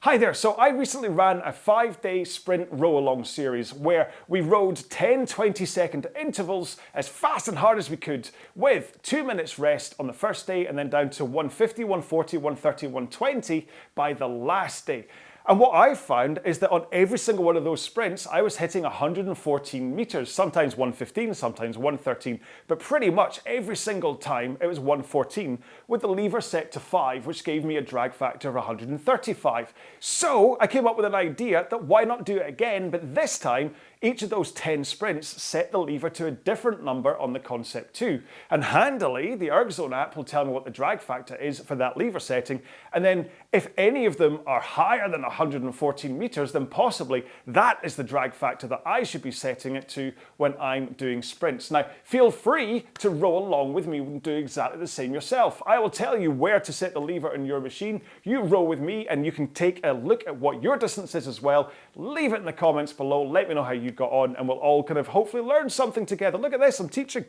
Hi there, so I recently ran a 5-day sprint row-along series where we rowed 10 20-second intervals as fast and hard as we could with 2 minutes rest on the first day and then down to 150, 140, 130, 120 by the last day. And what I found is that on every single one of those sprints, I was hitting 114 meters, sometimes 115, sometimes 113, but pretty much every single time it was 114 with the lever set to 5, which gave me a drag factor of 135. So I came up with an idea that why not do it again, but this time, each of those 10 sprints set the lever to a different number on the Concept2. And handily, the ErgZone app will tell me what the drag factor is for that lever setting. And then if any of them are higher than 114 meters, then possibly that is the drag factor that I should be setting it to when I'm doing sprints. Now, feel free to row along with me and do exactly the same yourself. I will tell you where to set the lever in your machine. You row with me and you can take a look at what your distance is as well. Leave it in the comments below. Let me know how you got on and we'll all kind of hopefully learn something together. Look at this, I'm teaching.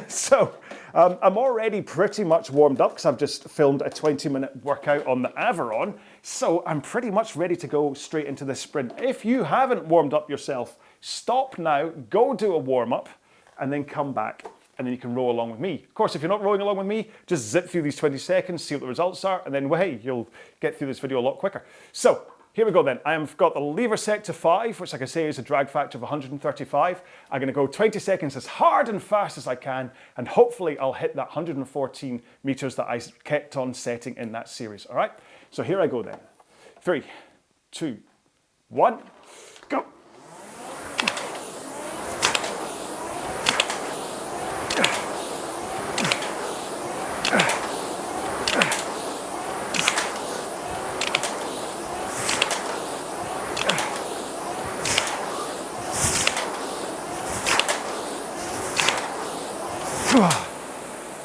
So I'm already pretty much warmed up because I've just filmed a 20-minute workout on the Avaron. So I'm pretty much ready to go straight into this sprint. If you haven't warmed up yourself, stop now, go do a warm-up and then come back and then you can row along with me. Of course, if you're not rowing along with me, just zip through these 20 seconds, see what the results are, and then, well, hey, you'll get through this video a lot quicker. So here we go then. I've got the lever set to 5, which like I say is a drag factor of 135. I'm gonna go 20 seconds as hard and fast as I can, and hopefully I'll hit that 114 meters that I kept on setting in that series, all right? So here I go then. 3, 2, 1, go.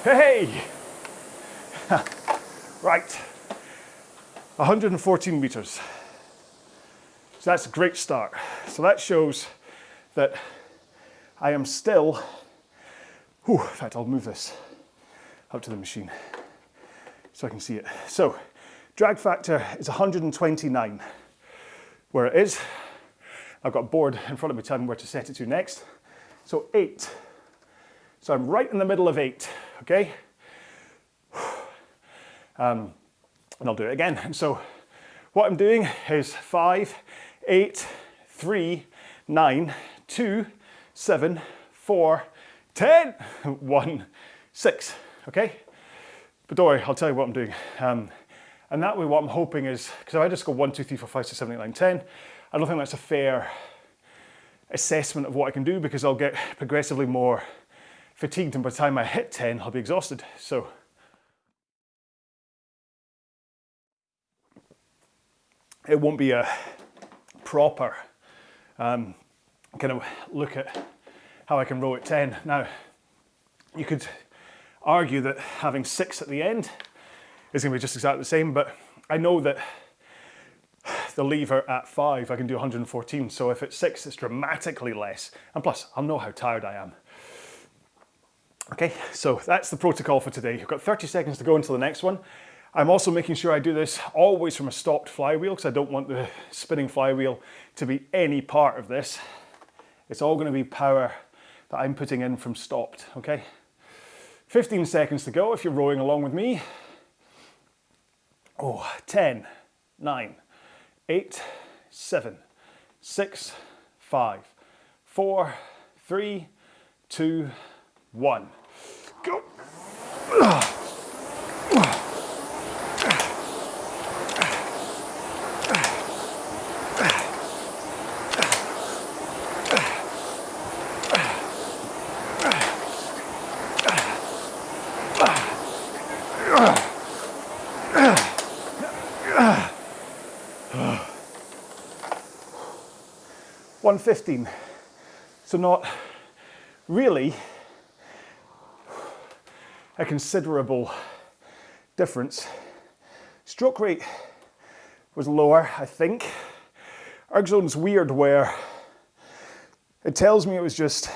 Hey! Right, 114 meters. So that's a great start. So that shows that I am still, in fact I'll move this up to the machine so I can see it. So drag factor is 129 where it is. I've got a board in front of me telling me where to set it to next. So 8. So I'm right in the middle of 8, okay? And I'll do it again. And so what I'm doing is 5, 8, 3, 9, 2, 7, 4, 10, 1, 6, okay? But don't worry, I'll tell you what I'm doing. And that way what I'm hoping is, because if I just go 1, 2, 3, 4, 5, 6, 7, 8, 9, 10, I don't think that's a fair assessment of what I can do because I'll get progressively more fatigued and by the time I hit 10, I'll be exhausted. So it won't be a proper kind of look at how I can row at 10. Now, you could argue that having 6 at the end is going to be just exactly the same, but I know that the lever at 5, I can do 114. So if it's 6, it's dramatically less. And plus, I'll know how tired I am. Okay, so that's the protocol for today. I've got 30 seconds to go until the next one. I'm also making sure I do this always from a stopped flywheel because I don't want the spinning flywheel to be any part of this. It's all going to be power that I'm putting in from stopped, okay? 15 seconds to go if you're rowing along with me. 10, 9, 8, 7, 6, 5, 4, 3, 2, 1. Go. 115. So not really a considerable difference. Stroke rate was lower, I think. ErgZone's weird where it tells me it was just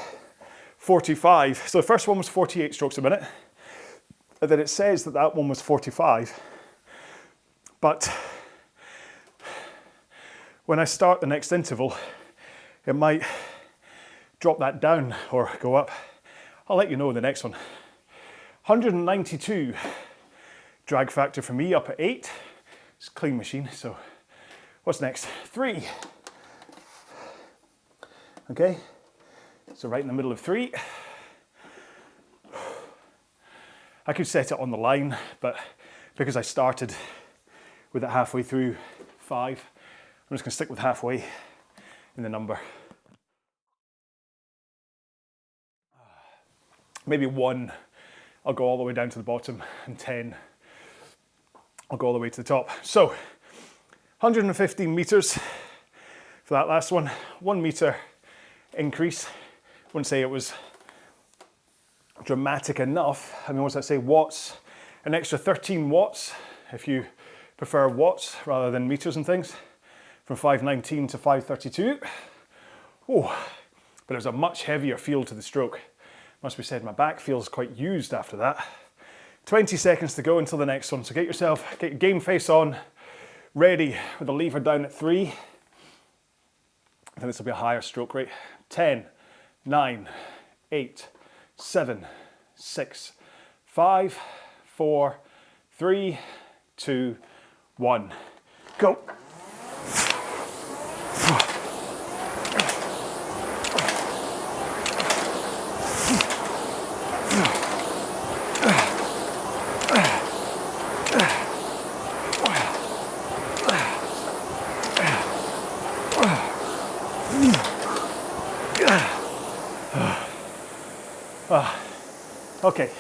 45. So the first one was 48 strokes a minute. And then it says that that one was 45. But when I start the next interval, it might drop that down or go up. I'll let you know in the next one. 192 drag factor for me, up at 8. It's a clean machine, so what's next? 3. Okay, so right in the middle of 3. I could set it on the line, but because I started with it halfway through 5, I'm just going to stick with halfway in the number. Maybe 1, I'll go all the way down to the bottom, and 10, I'll go all the way to the top. So 115 meters for that last one. 1 meter increase. Wouldn't say it was dramatic enough. I mean, what's that say? Watts, an extra 13 watts if you prefer watts rather than meters and things, from 519 to 532. Oh, but it was a much heavier feel to the stroke. Must be said, my back feels quite used after that. 20 seconds to go until the next one. So get your game face on, ready with the lever down at 3. I think this will be a higher stroke rate. 10, 9, 8, 7, 6, 5, 4, 3, 2, 1. Go. Okay,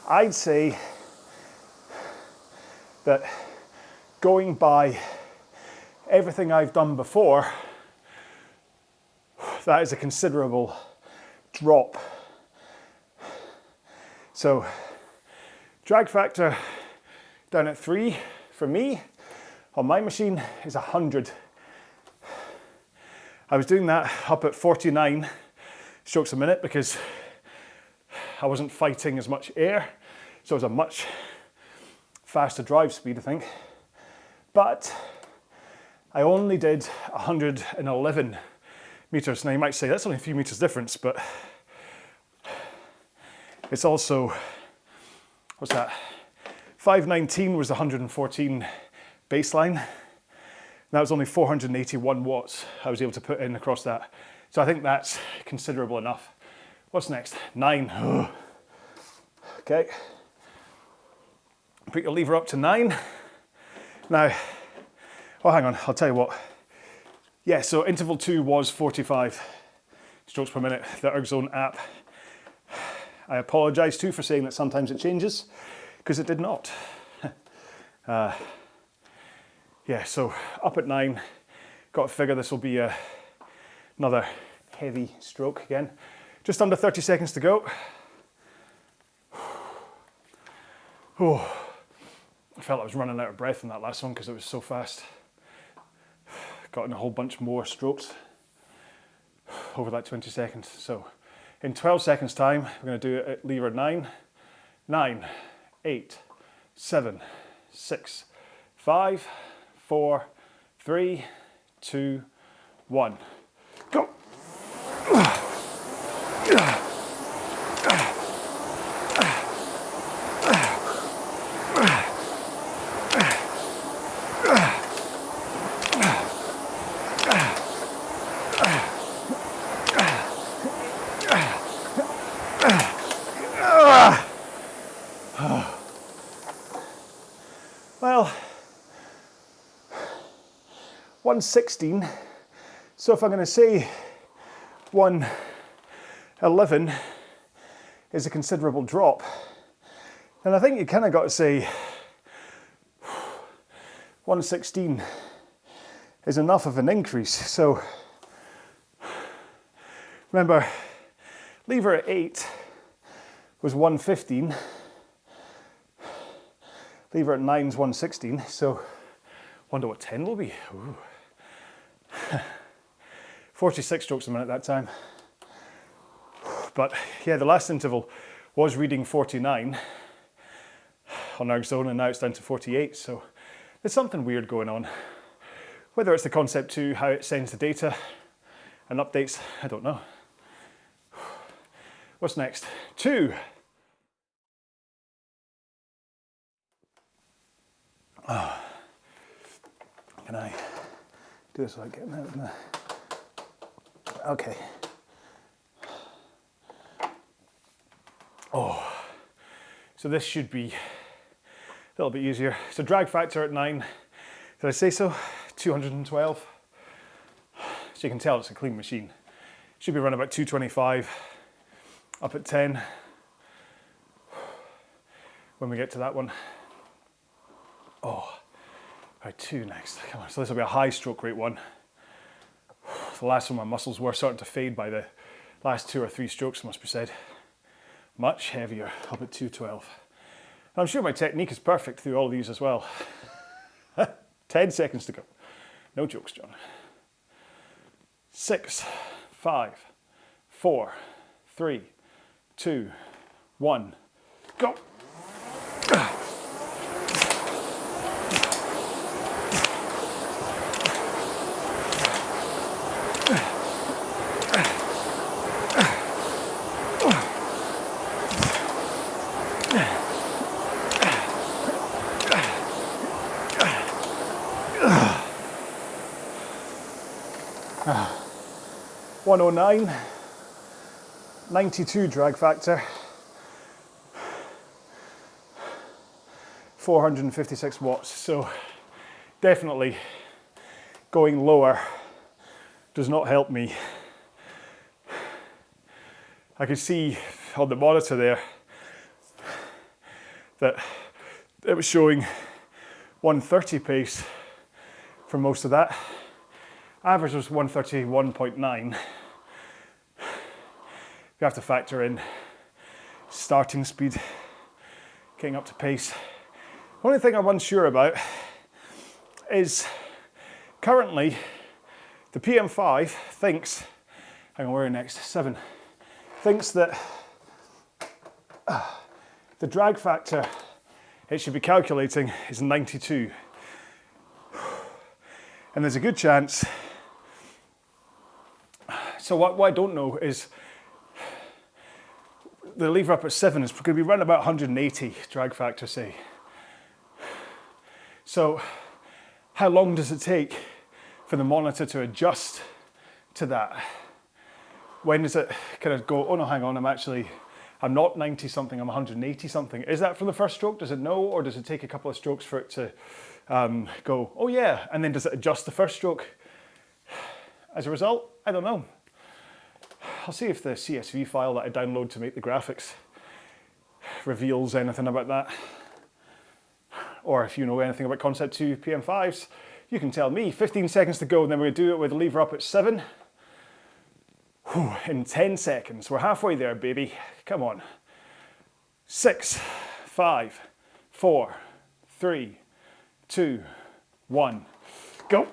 I'd say that going by everything I've done before, that is a considerable drop. So drag factor down at 3 for me on my machine is 100. I was doing that up at 49 strokes a minute because I wasn't fighting as much air, so it was a much faster drive speed, I think. But I only did 111 meters. Now you might say that's only a few meters difference, but it's also, what's that? 519 was the 114 baseline. That was only 481 watts I was able to put in across that. So I think that's considerable enough. What's next? 9. Okay. Put your lever up to 9. Now, oh, hang on, I'll tell you what. Yeah, so interval 2 was 45 strokes per minute, the ErgZone app. I apologize too for saying that sometimes it changes, because it did not. Yeah, so up at 9, got to figure this will be another heavy stroke again. Just under 30 seconds to go. Oh, I felt I was running out of breath in that last one because it was so fast. Got in a whole bunch more strokes over that 20 seconds. So in 12 seconds time, we're going to do it at lever 9, 9, 8, 7, 6, 5, 4, 3, 2, 1. Go. Well, 116. So if I'm going to say 111 is a considerable drop, then I think you kind of got to say 116 is enough of an increase. So remember, lever at 8 was 115. Lever at 9 is 116. So wonder what 10 will be. Ooh. 46 strokes a minute that time. But yeah, the last interval was reading 49 on ErgZone, and now it's down to 48. So There's something weird going on. Whether it's the Concept2, how it sends the data and updates, I don't know. What's next? 2. Oh. Can I do this without getting out? No. Okay. Oh, so this should be a little bit easier. So drag factor at 9, did I say so? 212. So you can tell it's a clean machine. Should be around about 225, up at 10 when we get to that one. Oh, right, 2 next. Come on, so this will be a high stroke rate one. The last one, my muscles were starting to fade by the last 2 or 3 strokes, must be said. Much heavier, up at 212. And I'm sure my technique is perfect through all of these as well. 10 seconds to go. No jokes, John. 6, 5, 4, 3, 2, 1, go. Uh, 109, 92 drag factor, 456 watts. So definitely going lower does not help me. I could see on the monitor there that it was showing 130 pace for most of that. Average was 131.9. You have to factor in starting speed, getting up to pace. The only thing I'm unsure about is currently the PM5 thinks, hang on, where are we next? 7, thinks that the drag factor it should be calculating is 92. And there's a good chance. So what I don't know is the lever up at 7 is going to be around about 180 drag factor, say. So how long does it take for the monitor to adjust to that? When does it kind of go, oh no, hang on, I'm not 90 something, I'm 180 something. Is that from the first stroke? Does it know, or does it take a couple of strokes for it to go, oh yeah, and then does it adjust the first stroke as a result? I don't know. I'll see if the CSV file that I download to make the graphics reveals anything about that. Or if you know anything about Concept2 PM5s, you can tell me. 15 seconds to go, and then we're going to do it with the lever up at 7. Whew, in 10 seconds. We're halfway there, baby. Come on. 6, 5, 4, 3, 2, 1, go.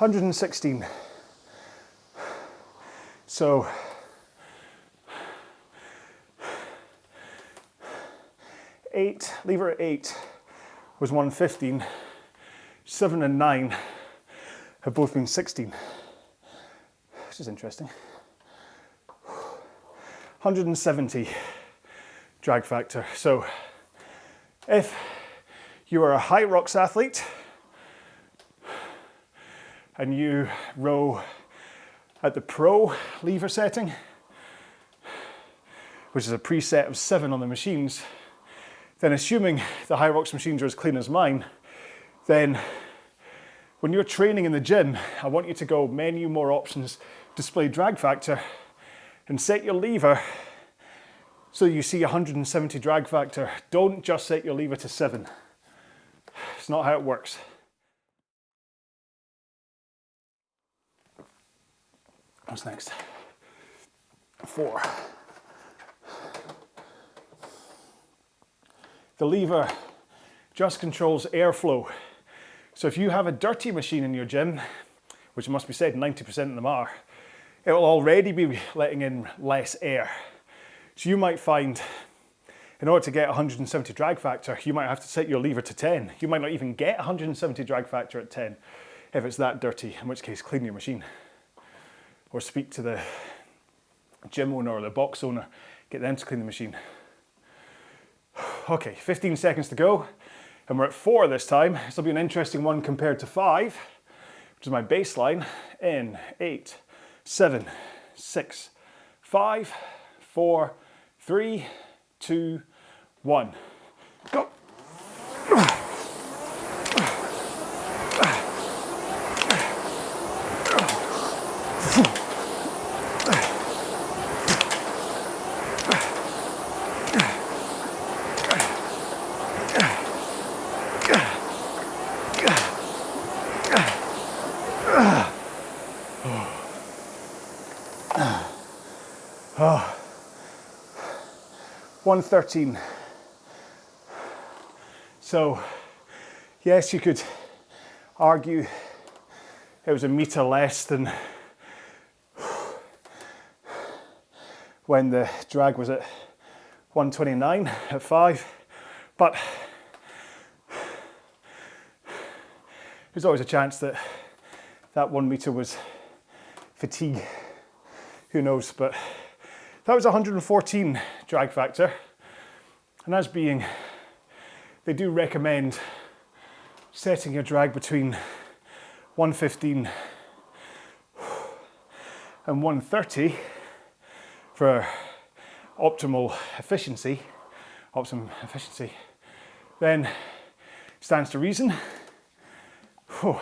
116. So lever at 8 was 115. 7 and 9 have both been 16, which is interesting. 170 drag factor. So if you are a HYROX athlete and you row at the pro lever setting, which is a preset of 7 on the machines, then assuming the HYROX machines are as clean as mine, then when you're training in the gym, I want you to go menu, more options, display drag factor, and set your lever so you see 170 drag factor. Don't just set your lever to 7. It's not how it works. What's next? 4. The lever just controls airflow. So if you have a dirty machine in your gym, which must be said 90% of them are, it will already be letting in less air. So you might find, in order to get 170 drag factor, you might have to set your lever to 10. You might not even get 170 drag factor at 10 if it's that dirty, in which case clean your machine. Or speak to the gym owner or the box owner, get them to clean the machine. Okay, 15 seconds to go, and we're at 4 this time. This will be an interesting one compared to 5, which is my baseline, in 8, 7, 6, 5, 4, 3, 2, 1. Go. Oh. 113. So, yes, you could argue it was a meter less than when the drag was at 129 at 5, but there's always a chance that that 1 meter was fatigue. Who knows? But that was 114 drag factor, and as being, they do recommend setting your drag between 115 and 130 for optimum efficiency, then stands to reason. Whew.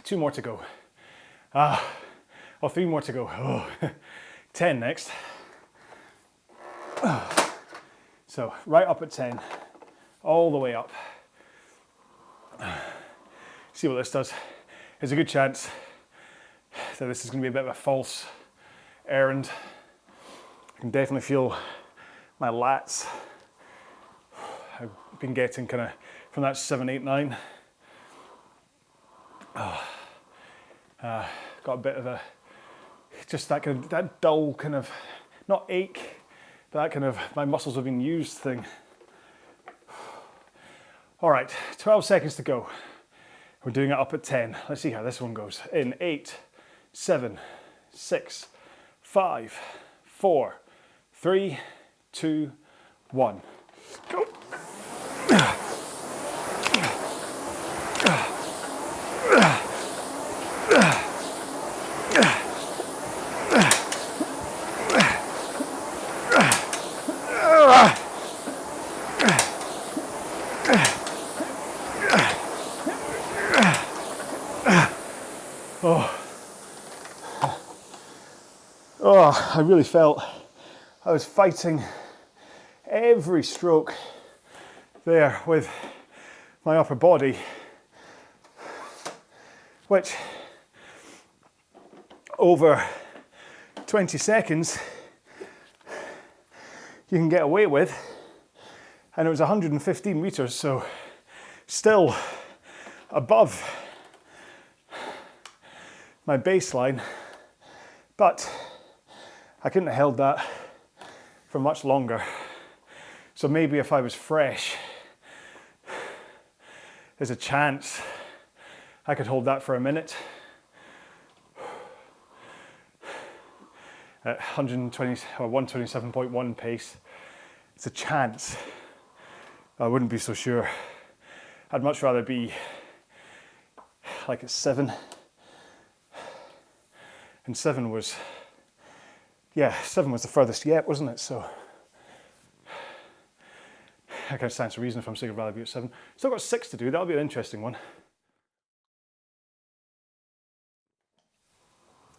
Two more to go. Or 3 more to go. Oh. 10 next. So right up at 10, all the way up. See what this does. There's a good chance that this is going to be a bit of a false errand. I can definitely feel my lats. I've been getting kind of from that 7, 8, 9. Got a bit of a, just that kind of, that dull kind of, not ache, but that kind of, my muscles have been used thing. All right, 12 seconds to go. We're doing it up at 10. Let's see how this one goes. In 8, 7, 6, 5, 4, 3, 2, 1. Go. Oh, I really felt I was fighting every stroke there with my upper body, which over 20 seconds you can get away with, and it was 115 meters, so still above my baseline, but I couldn't have held that for much longer. So maybe if I was fresh, there's a chance I could hold that for a minute at 120 or 127.1 pace. It's a chance. I wouldn't be so sure. I'd much rather be like at 7. And 7 was, yeah, 7 was the furthest yet, wasn't it? So I kind of stands to reason if I'm saying I'd rather be at 7. Still got 6 to do. That'll be an interesting one.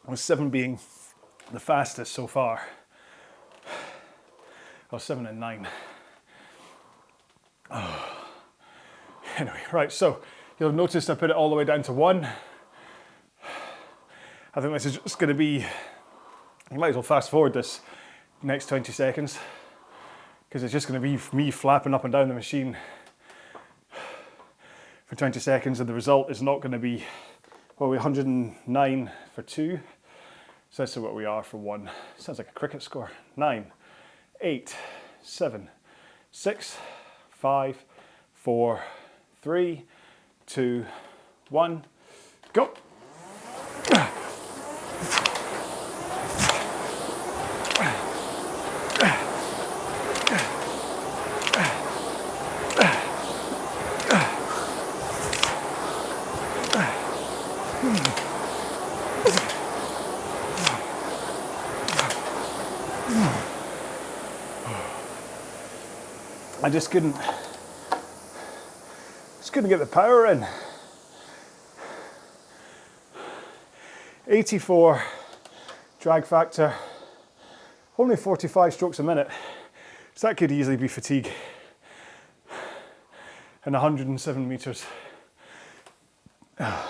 With 7 being the fastest so far. Or 7 and 9. Oh. Anyway, right, so you'll have noticed I put it all the way down to 1. I think this is just going to be, you might as well fast forward this next 20 seconds because it's just going to be me flapping up and down the machine for 20 seconds, and the result is not going to be, well, we're 109 for 2. So that's what we are for 1. Sounds like a cricket score. 9, 8, 7, 6, 5, 4, 3, 2, 1, go. I just couldn't get the power in. 84 drag factor, only 45 strokes a minute, so that could easily be fatigue. And 107 meters. I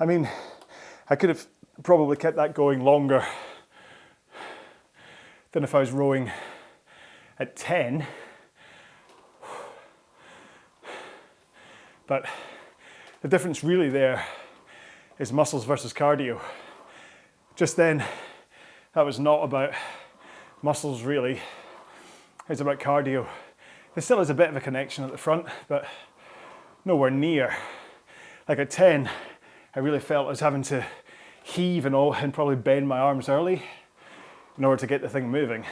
mean, I could have probably kept that going longer than if I was rowing at 10, but the difference really there is muscles versus cardio. Just then, that was not about muscles really, it's about cardio. There still is a bit of a connection at the front, but nowhere near. Like at 10, I really felt I was having to heave and all and probably bend my arms early in order to get the thing moving.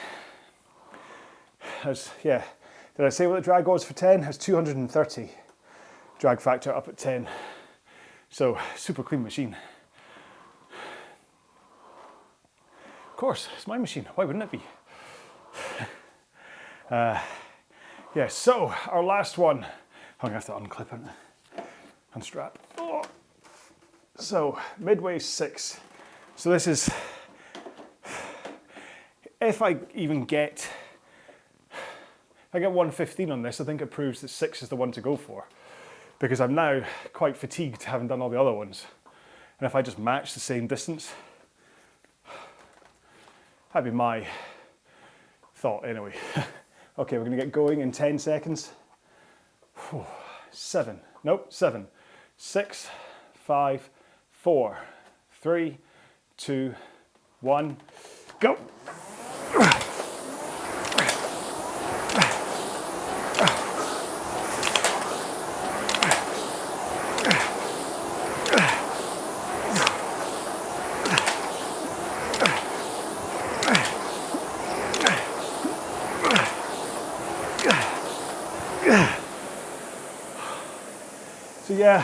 Yeah, did I say what the drag was for 10? It was 230 drag factor up at 10. So, super clean machine. Of course, it's my machine. Why wouldn't it be? Yeah, so our last one. I'm gonna have to unclip it, unstrap. Oh. So, midway 6. So this is, if I even get, I get 115 on this, I think it proves that 6 is the one to go for, because I'm now quite fatigued having done all the other ones. And if I just match the same distance, that'd be my thought anyway. Okay, we're gonna get going in 10 seconds. 7, 6, 5, 4, 3, 2, 1, go. So yeah,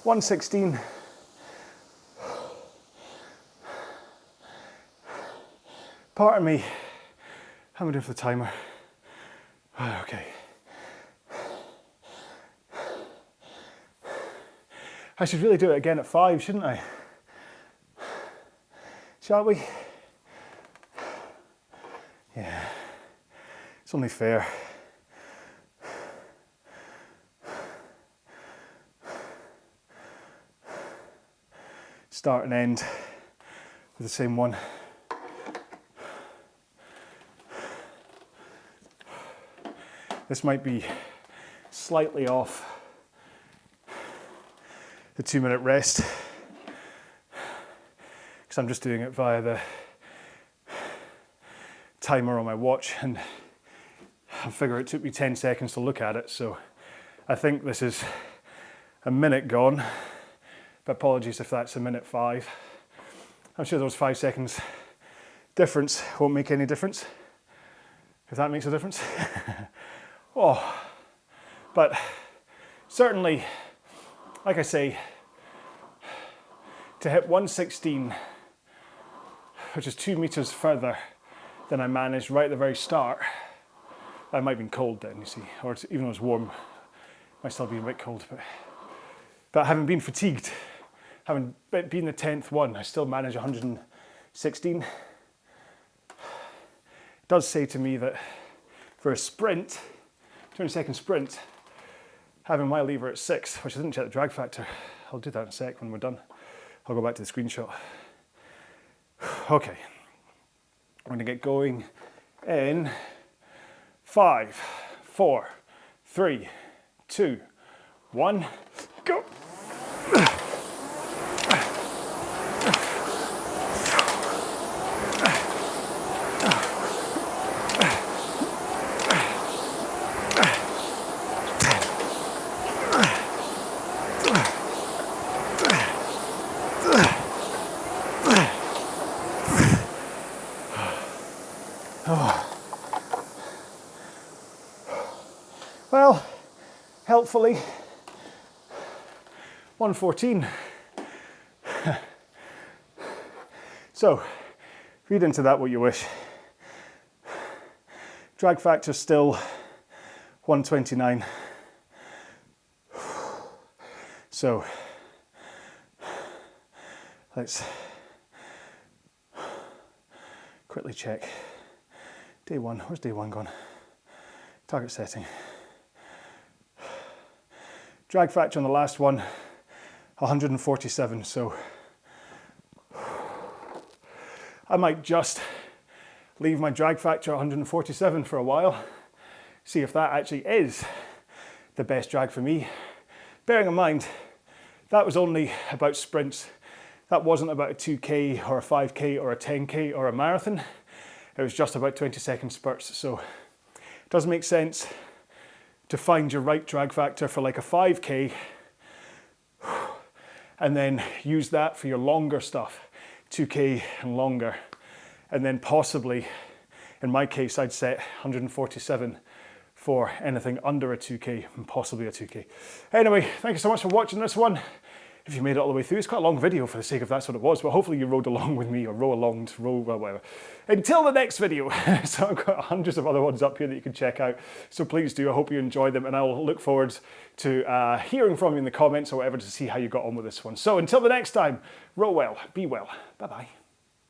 116. Part of me, how am I doing for the timer? Okay. I should really do it again at 5, shouldn't I? Shall we? Yeah, it's only fair. Start and end with the same one. This might be slightly off the 2-minute rest because I'm just doing it via the timer on my watch, and I figure it took me 10 seconds to look at it, so I think this is a minute gone. But apologies if that's a minute 5. I'm sure those 5 seconds difference won't make any difference, if that makes a difference. Oh, but certainly, like I say, to hit 116, which is 2 meters further than I managed right at the very start. I might have been cold then, you see, or even though it was warm, it might still be a bit cold. But having been fatigued, having been the 10th one, I still managed 116. It does say to me that for a sprint, 20-second sprint, having my lever at 6, which I didn't check the drag factor. I'll do that in a sec when we're done. I'll go back to the screenshot. Okay, I'm going to get going in 5, 4, 3, 2, 1, go. Well, helpfully, 114. So, read into that what you wish. Drag factor still 129. So, let's quickly check. Day 1, where's day 1 gone? Target setting. Drag factor on the last one, 147, so I might just leave my drag factor at 147 for a while, see if that actually is the best drag for me. Bearing in mind, that was only about sprints. That wasn't about a 2K or a 5K or a 10K or a marathon. It was just about 20-second spurts, so it does make sense to find your right drag factor for like a 5K and then use that for your longer stuff, 2K and longer. And then possibly, in my case, I'd set 147 for anything under a 2K and possibly a 2K. Anyway, thank you so much for watching this one. If you made it all the way through, it's quite a long video for the sake of that's what it was, but hopefully you rode along with me, or row along to row, well, whatever. Until the next video. So I've got hundreds of other ones up here that you can check out, so please do. I hope you enjoy them, and I'll look forward to hearing from you in the comments or whatever to see how you got on with this one. So until the next time, row well, be well, bye-bye.